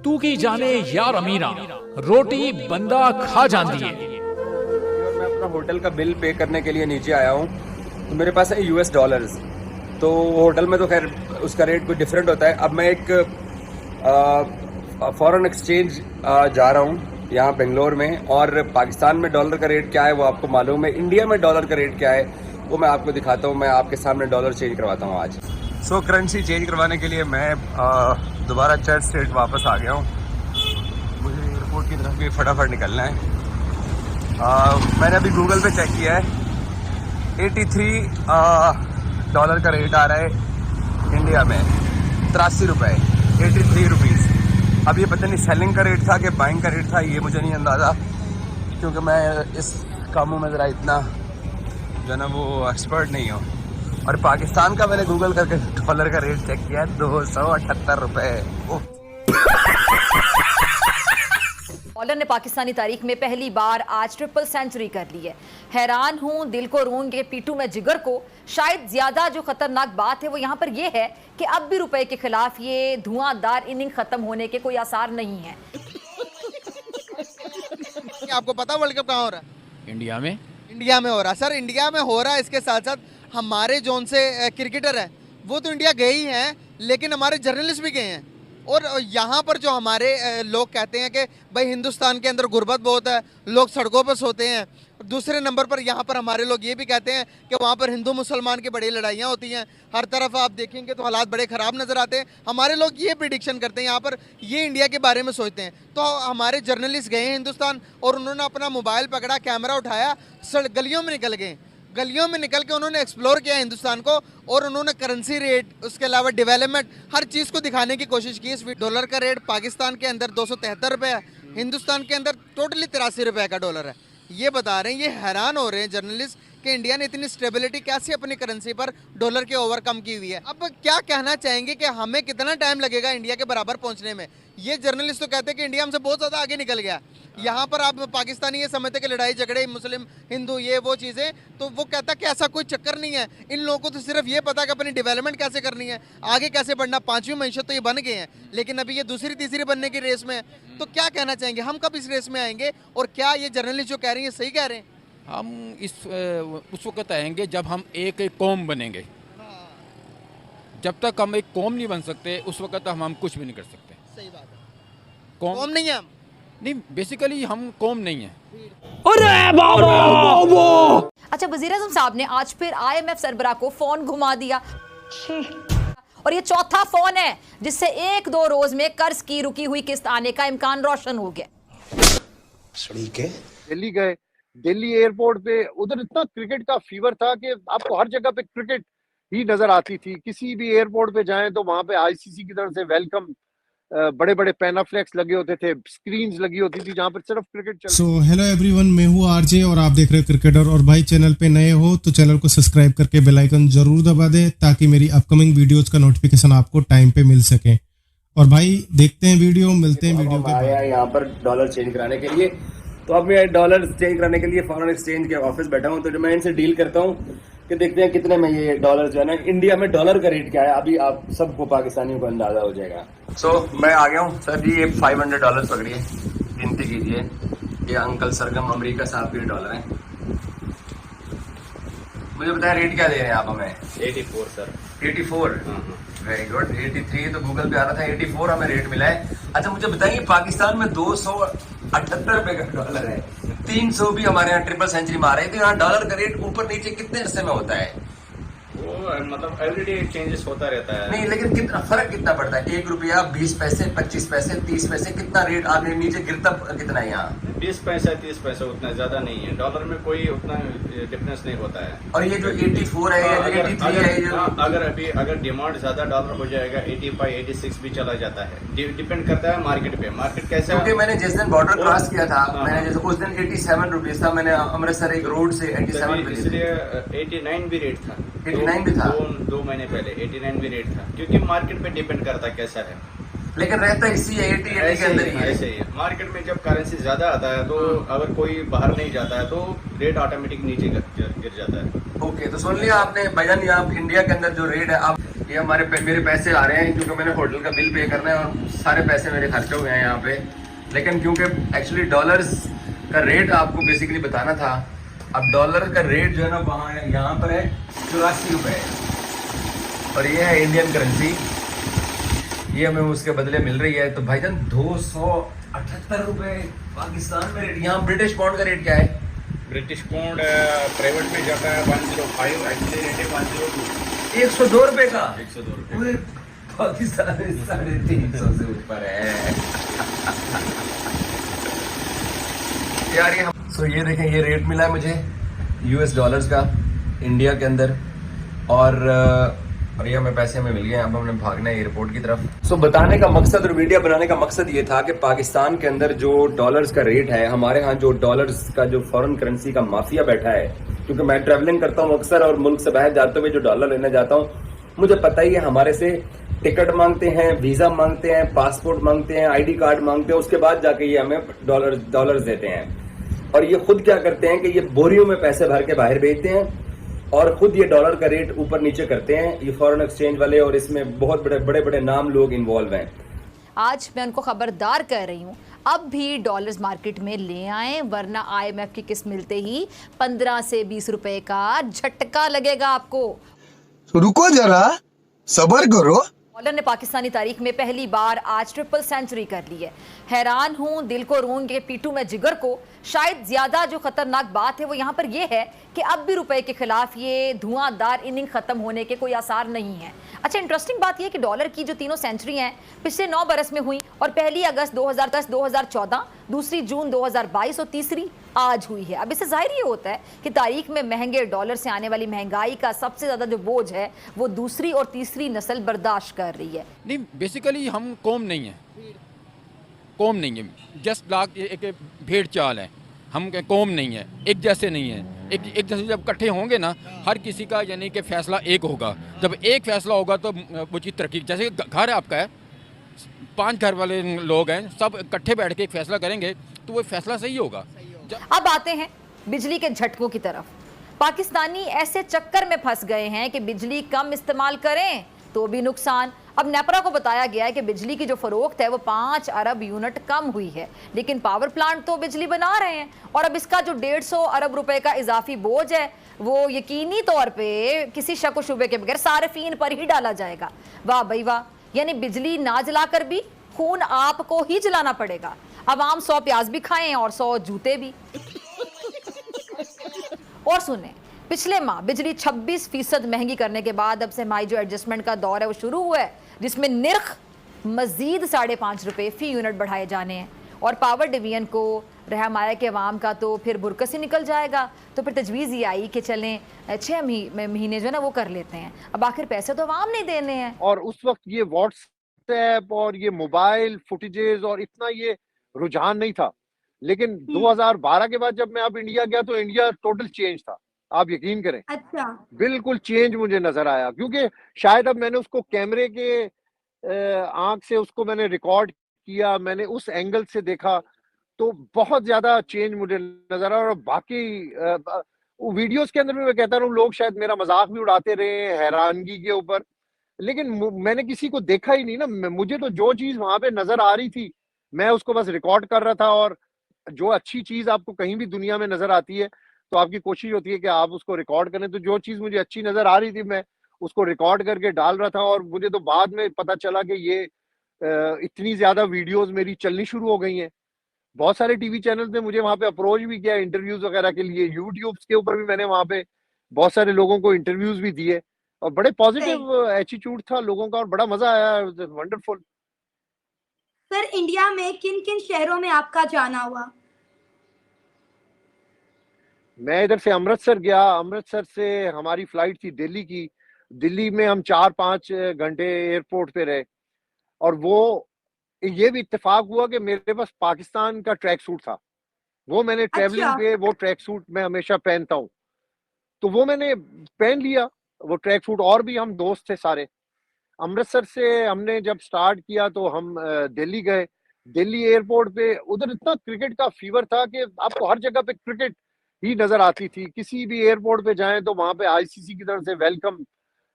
तू की जाने यार अमीरा, रोटी बंदा खा जाती है। मैं अपना होटल का बिल पे करने के लिए नीचे आया हूँ, तो मेरे पास है US डॉलर्स। तो होटल में तो खैर उसका रेट कुछ डिफरेंट होता है। अब मैं एक फॉरेन एक्सचेंज जा रहा हूँ यहाँ बेंगलोर में, और पाकिस्तान में डॉलर का रेट क्या है वो आपको मालूम है, इंडिया में डॉलर का रेट क्या है वो मैं आपको दिखाता हूँ। मैं आपके सामने डॉलर चेंज करवाता हूँ आज। सो करेंसी चेंज करवाने के लिए मैं दोबारा चर्च स्ट्रीट वापस आ गया हूँ। मुझे एयरपोर्ट की तरफ भी फटाफट निकलना है। मैंने अभी गूगल पे चेक किया है, 83 डॉलर का रेट आ रहा है इंडिया में, 83 रुपये, 83 रुपीज़। अब ये पता नहीं सेलिंग का रेट था कि बाइंग का रेट था, ये मुझे नहीं अंदाज़ा, क्योंकि मैं इस कामों में ज़रा इतना जो है ना वो एक्सपर्ट नहीं हूँ। और पाकिस्तान का मैंने गूगल करके डॉलर का रेट चेक किया, 278 रुपये। बॉलर ने पाकिस्तानी तारीख में पहली बार आज ट्रिपल सेंचुरी कर ली है। हैरान हूं, दिल को रोंगे पीटू में जिगर को। शायद ज्यादा जो खतरनाक बात है वो यहाँ पर ये है कि अब भी रुपए के खिलाफ ये धुआंधार इनिंग खत्म होने के कोई आसार नहीं है। आपको पता वर्ल्ड कप कहाँ हो रहा है? इंडिया में। इंडिया में हो रहा है सर, इंडिया में हो रहा है। इसके साथ साथ हमारे जोन से क्रिकेटर है वो तो इंडिया गए ही हैं, लेकिन हमारे जर्नलिस्ट भी गए हैं। और यहाँ पर जो हमारे लोग कहते हैं कि भाई हिंदुस्तान के अंदर गुर्बत बहुत है, लोग सड़कों पर सोते हैं। दूसरे नंबर पर यहाँ पर हमारे लोग ये भी कहते हैं कि वहाँ पर हिंदू मुसलमान की बड़ी लड़ाइयाँ होती हैं। हर तरफ आप देखेंगे तो हालात बड़े ख़राब नज़र आते हैं। हमारे लोग ये प्रिडिक्शन करते हैं, यहाँ पर ये इंडिया के बारे में सोचते हैं। तो हमारे जर्नलिस्ट गए हैं हिंदुस्तान, और उन्होंने अपना मोबाइल पकड़ा, कैमरा उठाया, गलियों में निकल गए। गलियों में निकल के उन्होंने एक्सप्लोर किया हिंदुस्तान को, और उन्होंने करेंसी रेट, उसके अलावा डेवलपमेंट, हर चीज़ को दिखाने की कोशिश की। इस डॉलर का रेट पाकिस्तान के अंदर 273 रुपये है, हिंदुस्तान के अंदर टोटली 83 रुपये का डॉलर है। ये बता रहे हैं, ये हैरान हो रहे हैं जर्नलिस्ट कि इंडिया ने इतनी स्टेबिलिटी कैसे अपनी करेंसी पर डॉलर के ओवरकम की हुई है। अब क्या कहना चाहेंगे कि हमें कितना टाइम लगेगा इंडिया के बराबर पहुंचने में? ये जर्नलिस्ट तो कहते हैं कि इंडिया हमसे बहुत ज़्यादा आगे निकल गया। यहाँ पर आप पाकिस्तानी ये समझते कि लड़ाई झगड़े, मुस्लिम हिंदू, ये वो चीज़ें, तो वो कहता कि ऐसा कोई चक्कर नहीं है। इन लोगों को तो सिर्फ ये पता कि अपनी डेवलपमेंट कैसे करनी है, आगे कैसे बढ़ना। 5वीं मईशत तो ये बन गए हैं, लेकिन अभी ये दूसरी तीसरी बनने की रेस में है। तो क्या कहना चाहेंगे, हम कब इस रेस में आएंगे, और क्या ये जर्नलिस्ट जो कह रही है सही कह रहे हैं? हम उस वक्त आएंगे जब हम एक कौम बनेंगे। जब तक हम एक कौम नहीं बन सकते उस वक्त हम कुछ भी नहीं कर सकते। सही बात है, कौम नहीं है हम, नहीं, बेसिकली हम कौम नहीं है। अरे बाबा! अच्छा, वज़ीर-ए-आज़म साहब ने आज फिर IMF सरबराह को फोन घुमा दिया, और ये चौथा फोन है जिससे 1-2 रोज में कर्ज की रुकी हुई किस्त आने का इम्कान रोशन हो गया। दिल्ली गए, दिल्ली एयरपोर्ट पे उधर इतना क्रिकेट का फीवर था कि आपको हर जगह पे क्रिकेट ही नजर आती थी। किसी भी एयरपोर्ट पे जाएं तो वहां पे ICC की तरफ से वेलकम, बड़े बड़े पैनाफ्लेक्स लगे होते थे, स्क्रीन्स लगी होती थी जहां पर सिर्फ क्रिकेट चल। सो हेलो एवरीवन, मैं हूँ RJ और आप देख रहे हो क्रिकेटर। और भाई चैनल पे नए हो तो चैनल को सब्सक्राइब करके बेल आइकन जरूर दबा दे, ताकि मेरी अपकमिंग वीडियोस का नोटिफिकेशन आपको टाइम पे मिल सके। और भाई देखते हैं वीडियो, मिलते हैं वीडियो के आया यहाँ पर डॉलर चेंज कराने के लिए। तो अब मैं डॉलर चेंज कराने के लिए फॉरेन एक्सचेंज के ऑफिस बैठा हूँ। तो जो मैं इनसे डील करता हूँ कि देखते हैं कितने में ये डॉलर जो है ना, इंडिया में डॉलर का रेट क्या है, अभी आप सबको पाकिस्तानियों को अंदाजा हो जाएगा। सो मैं आ गया हूँ। सर जी ये $500 पकड़िए, गिनती कीजिए। ये अंकल सरगम अमेरिका साहब के डॉलर हैं। मुझे बताया रेट क्या दे रहे हैं आप हमें? 84 सर। 84, very good. 83 तो गूगल पे आ रहा था, 84 हमें रेट मिला है। अच्छा मुझे बताइए, पाकिस्तान में 278 रुपए का डॉलर है, 300 भी हमारे यहाँ ट्रिपल सेंचुरी मारे। तो यहाँ डॉलर का रेट ऊपर नीचे कितने अरसे में होता है? वो मतलब एवरीडे चेंजेस होता रहता है। नहीं, लेकिन कितना फर्क कितना पड़ता है? 1 रुपया, 20 पैसे, 25 पैसे, 30 पैसे, कितना रेट आगे नीचे गिरता कितना है यहाँ? 20 पैसा 30 पैसा, उतना ज्यादा नहीं है। डॉलर में कोई उतना डिफरेंस नहीं होता है। और ये जो 84 है, 83 है, अगर डिमांड ज्यादा डॉलर हो जाएगा 85, 86 भी चला जाता है। डिपेंड करता है मार्केट पे, मार्केट कैसा। क्योंकि मैंने जिस दिन बॉर्डर क्रॉस किया था, मैंने जैसे उस दिन 87 रुपीज था। मैंने अमृतसर एक रोड से 87 रुपीज, इसलिए 89 भी रेट था। 89 भी था 2 महीने पहले 89 भी रेट था, क्योंकि मार्केट पे डिपेंड करता है कैसा है। लेकिन रहता इसी 80 के अंदर ही है। ऐसे ही है। मार्केट में जब करेंसी ज्यादा आता है तो अगर कोई बाहर नहीं जाता है तो रेट ऑटोमेटिक नीचे गिर जाता है। ओके, तो सुन लिया आपने भाईजान, आप इंडिया के अंदर जो रेट है, आप ये मेरे पैसे आ रहे हैं क्योंकि मैंने होटल का बिल पे करना है और सारे पैसे मेरे खर्च हो गए हैं यहाँ पे। लेकिन क्योंकि एक्चुअली डॉलर्स का रेट आपको बेसिकली बताना था। अब डॉलर का रेट जो है ना वहाँ है, यहाँ पर है 84 रुपये और ये है इंडियन करेंसी, ये हमें उसके बदले मिल रही है। तो भाईजान 278 रुपये पाकिस्तान में रेट। यहाँ ब्रिटिश पाउंड का रेट क्या है? ब्रिटिश पाउंड प्राइवेट में जाता है 105, एक्चुअली रेट है 102। 102 रुपये का? 102 रुपये। पूरे पाकिस्तान में 350 से ऊपर है यार ये। सो ये देखें, ये रेट मिला है मुझे US डॉलर्स का इंडिया के अंदर और ये हमें पैसे हमें मिल गए। अब हमने भागना है एयरपोर्ट की तरफ। सो बताने का मकसद और वीडियो बनाने का मकसद ये था कि पाकिस्तान के अंदर जो डॉलर्स का रेट है, हमारे यहाँ जो डॉलर्स का जो फॉरेन करेंसी का माफिया बैठा है, क्योंकि मैं ट्रैवलिंग करता हूँ अक्सर और मुल्क से बाहर जाते हुए जो डॉलर लेने जाता हूँ, मुझे पता ही है हमारे से टिकट मांगते हैं, वीजा मांगते हैं, पासपोर्ट मांगते हैं, ID कार्ड मांगते हैं, उसके बाद जाके ये हमें डॉलर्स देते हैं। और ये खुद क्या करते हैं कि ये बोरियों में पैसे भर के बाहर भेजते हैं और खुद ये डॉलर का रेट ऊपर नीचे करते हैं, ये फॉरेन एक्सचेंज वाले। और इसमें बहुत बड़े बड़े नाम लोग इन्वॉल्व हैं। आज मैं उनको खबरदार कर रही हूँ, अब भी डॉलर्स मार्केट में ले आएं, वरना IMF की किस्त मिलते ही 15 से 20 रुपए का झटका लगेगा आपको। तो रुको जरा, सब्र करो। बॉलर ने पाकिस्तानी तारीख में पहली बार आज ट्रिपल सेंचुरी कर ली है। हैरान हूं, दिल को रूंगे पीटू में जिगर को। शायद ज्यादा जो खतरनाक बात है वो यहाँ पर ये है कि अब भी रुपए के खिलाफ ये धुआंधार इनिंग खत्म होने के कोई आसार नहीं है। अच्छा, इंटरेस्टिंग बात यह है कि डॉलर की जो तीनों सेंचुरी हैं पिछले 9 बरस में हुई, और पहली अगस्त 2010 2014, दूसरी जून 2022 और तीसरी आज हुई है। अब इससे जाहिर ये होता है कि तारीख में महंगे डॉलर से आने वाली महंगाई का सबसे ज्यादा जो बोझ है वो दूसरी और तीसरी नस्ल बर्दाश्त कर रही है। नहीं, बेसिकली हम कौम नहीं है, कौम नहीं है, जस्ट लाख एक भेड़ चाल है। हम कौम नहीं है, एक जैसे नहीं है। एक जैसे जब इकट्ठे होंगे ना, हर किसी का यानी कि फैसला एक होगा। जब एक फैसला होगा तो वो चीज़ तरक्की। जैसे घर आपका है, 5 घर वाले लोग हैं, सब इकट्ठे बैठ के एक फैसला करेंगे तो वो फैसला सही होगा। अब आते हैं बिजली के झटकों की तरफ। पाकिस्तानी ऐसे चक्कर में फंस गए हैं कि बिजली कम इस्तेमाल करें तो भी नुकसान। अब नेपरा को बताया गया है कि बिजली की जो फरोख्त है वो 5 अरब यूनिट कम हुई है, लेकिन पावर प्लांट तो बिजली बना रहे हैं। और अब इसका जो 150 अरब रुपए का इजाफी बोझ है वो यकीनी तौर पे किसी शक व शुबे के बगैर सारिफीन पर ही डाला जाएगा। वाह भाई वाह, यानी बिजली ना जलाकर भी खून आपको ही जलाना पड़ेगा। अब आम 100 प्याज भी खाएं और 100 जूते भी। और सुने, पिछले माह बिजली 26% महंगी करने के बाद अब से हमारी जो एडजस्टमेंट का दौर है वो शुरू हुआ है, जिसमें निर्ख मजीद 5.5 रुपए फी यूनिट बढ़ाए जाने हैं। और पावर डिवीजन को रहम आया कि अवाम का तो फिर बुरकस ही निकल जाएगा। तो फिर तजवीज़ ये आई कि चलें 6 महीने जो है ना वो कर लेते हैं। अब आखिर पैसे तो अवाम नहीं देने हैं। और उस वक्त ये व्हाट्सएप और ये मोबाइल फुटेजेस और इतना ये रुझान नहीं था। लेकिन 2012 के बाद जब मैं अब इंडिया गया तो इंडिया टोटल चेंज था, आप यकीन करें। अच्छा, बिल्कुल चेंज मुझे नजर आया, क्योंकि शायद अब मैंने उसको कैमरे के आंख से उसको मैंने रिकॉर्ड किया, मैंने उस एंगल से देखा, तो बहुत ज्यादा चेंज मुझे नजर आया। और बाकी वीडियोस के अंदर भी मैं कहता हूँ, लोग शायद मेरा मजाक भी उड़ाते रहे हैरानगी के ऊपर, लेकिन मैंने किसी को देखा ही नहीं ना। मुझे तो जो चीज वहां पे नजर आ रही थी मैं उसको बस रिकॉर्ड कर रहा था। और जो अच्छी चीज आपको कहीं भी दुनिया में नजर आती है तो आपकी कोशिश होती है कि आप उसको रिकॉर्ड करें। तो जो चीज मुझे अच्छी नजर आ रही थी मैं उसको रिकॉर्ड करके डाल रहा था। और मुझे तो बाद में पता चला कि ये इतनी ज्यादा वीडियोस मेरी चलनी शुरू हो गई हैं। बहुत सारे टीवी चैनल्स ने मुझे वहां पे अप्रोच भी किया इंटरव्यूज वगैरह के लिए। यूट्यूब के ऊपर भी मैंने वहां पे बहुत सारे लोगों को इंटरव्यूज भी दिए और बड़े पॉजिटिव एटीट्यूड था लोगों का और बड़ा मजा आया। वंडरफुल। सर, इंडिया में किन किन शहरों में आपका जाना हुआ? मैं इधर से अमृतसर गया, अमृतसर से हमारी फ्लाइट थी दिल्ली की। दिल्ली में हम 4-5 घंटे एयरपोर्ट पे रहे। और वो ये भी इत्तेफाक हुआ कि मेरे पास पाकिस्तान का ट्रैक सूट था, वो मैंने ट्रैवलिंग पे वो ट्रैक सूट मैं हमेशा पहनता हूँ, तो वो मैंने पहन लिया वो ट्रैक सूट। और भी हम दोस्त थे सारे। अमृतसर से हमने जब स्टार्ट किया तो हम दिल्ली गए। दिल्ली एयरपोर्ट पे उधर इतना क्रिकेट का फीवर था कि आपको हर जगह पे क्रिकेट ही नजर आती थी। किसी भी एयरपोर्ट पे जाएं तो वहां पे ICC की तरफ से वेलकम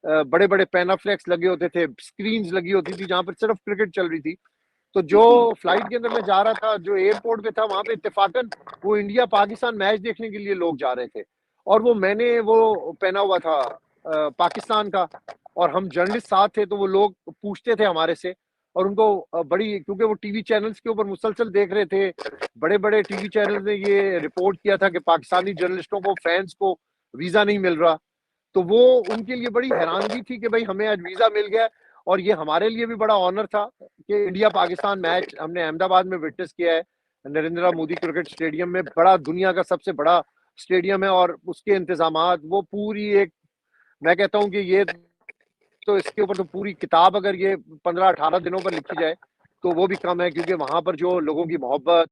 बड़े बड़े पैनाफ्लेक्स लगे होते थे, स्क्रीन्स लगी होती थी जहां पर सिर्फ क्रिकेट चल रही थी। तो जो फ्लाइट के अंदर मैं जा रहा था, जो एयरपोर्ट पे था, वहां पे इत्तेफाकन वो इंडिया पाकिस्तान मैच देखने के लिए लोग जा रहे थे, और वो मैंने वो पहना हुआ था पाकिस्तान का, और हम जर्नलिस्ट साथ थे, तो वो लोग पूछते थे हमारे से, और उनको बड़ी, क्योंकि वो टीवी चैनल्स के ऊपर मुसलसल देख रहे थे, बड़े बड़े टीवी चैनल ने ये रिपोर्ट किया था कि पाकिस्तानी जर्नलिस्टों को, फैंस को वीजा नहीं मिल रहा। तो वो उनके लिए बड़ी हैरानगी थी कि भाई हमें आज वीजा मिल गया, और ये हमारे लिए भी बड़ा ऑनर था कि इंडिया पाकिस्तान मैच हमने अहमदाबाद में विटनेस किया है, नरेंद्र मोदी क्रिकेट स्टेडियम में, बड़ा दुनिया का सबसे बड़ा स्टेडियम है, और उसके इंतजामात, वो पूरी एक, मैं कहता हूँ कि ये तो इसके ऊपर तो पूरी किताब अगर ये 15-18 दिनों पर लिखी जाए तो वो भी कम है, क्योंकि वहां पर जो लोगों की मोहब्बत,